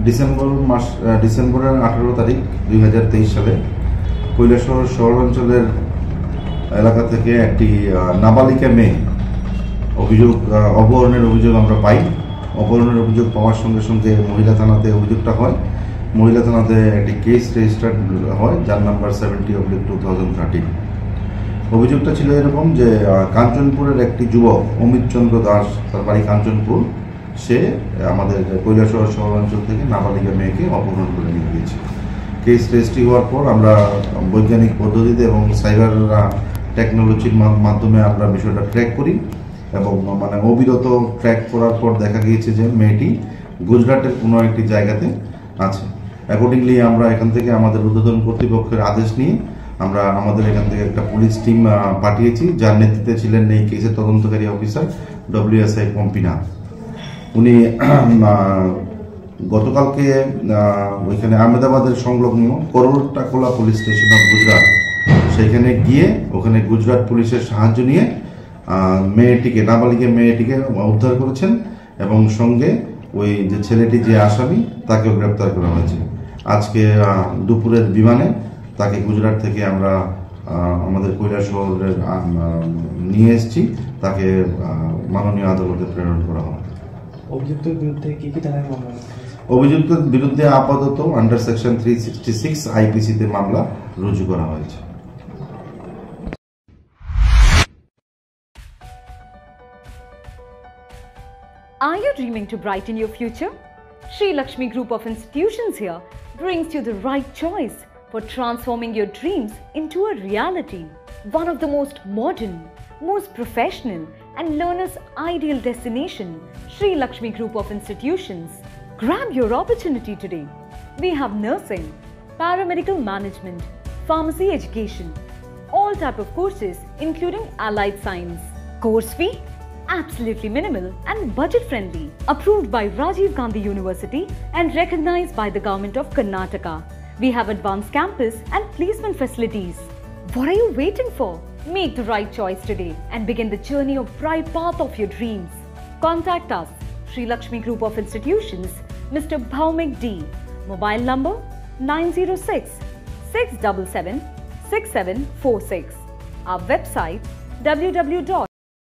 ডিসেম্বরের 18 তারিখ 2023 সালে কৈলাসহর শহরাঞ্চলের এলাকা থেকে একটি নাবালিকা মেয়ে অপহরণের অভিযোগ আমরা পাই। অপহরণের অভিযোগ পাওয়ার সঙ্গে সঙ্গে মহিলা থানাতে অভিযোগটা হয়। মহিলা থানাতে একটি কেস রেজিস্টার্ড হয়, যার নাম্বার 70/2013। অভিযোগটা ছিল এরকম যে কাঞ্চনপুরের একটি যুবক অমিত চন্দ্র দাস, তার বাড়ি কাঞ্চনপুর, সে আমাদের কৈলাসহর শহরাঞ্চল থেকে নাবালিকা মেয়েকে অপহরণ করে নিয়ে গিয়েছে। কেস রেজিস্ট্রি হওয়ার পর আমরা বৈজ্ঞানিক পদ্ধতিতে এবং সাইবার টেকনোলজির মাধ্যমে আমরা বিষয়টা ট্র্যাক করি এবং অবিরত ট্র্যাক করার পর দেখা গিয়েছে যে মেয়েটি গুজরাটের কোনো একটি জায়গাতে আছে। অ্যাকর্ডিংলি আমরা এখান থেকে আমাদের ঊর্ধ্বতন কর্তৃপক্ষের আদেশ নিয়ে আমরা আমাদের এখান থেকে একটা পুলিশ টিম পাঠিয়েছি, যার নেতৃত্বে ছিলেন এই কেসের তদন্তকারী অফিসার WSI পম্পিনা। উনি গতকালকে ওইখানে আহমেদাবাদের সংলগ্ন করোলটাকোলা পুলিশ স্টেশন অফ গুজরাট, সেখানে গিয়ে ওখানে গুজরাট পুলিশের সাহায্য নিয়ে মেয়েটিকে, নাবালিকা মেয়েটিকে উদ্ধার করেছেন এবং সঙ্গে ওই যে ছেলেটি, যে আসামি, তাকেও গ্রেপ্তার করা হয়েছে। আজকে দুপুরের বিমানে তাকে গুজরাট থেকে আমরা আমাদের কৈলাসহরে নিয়ে এসেছি, তাকে মাননীয় আদালতে প্রেরণ করা হয়। অভিযুক্তের বিরুদ্ধে কি কি ধারায় মামলা? অভিযুক্তের বিরুদ্ধে আপাতত আন্ডার সেকশন 366 IPC-তে মামলা রুজু করা হয়েছে। Are you dreaming to brighten your future? Sri Lakshmi Group of Institutions here brings you the right choice for transforming your dreams into a reality. One of the most modern, most professional and learners' ideal destination, Sri Lakshmi Group of Institutions. Grab your opportunity today. We have nursing, paramedical management, pharmacy education, all type of courses including allied science. Course fee? Absolutely minimal and budget friendly. Approved by Rajiv Gandhi University and recognized by the Government of Karnataka. We have advanced campus and placement facilities. What are you waiting for? Make the right choice today and begin the journey of bright path of your dreams. Contact us, Sri Lakshmi Group of Institutions, Mr. Bhaumik D. Mobile number 906-677-6746. Our website www.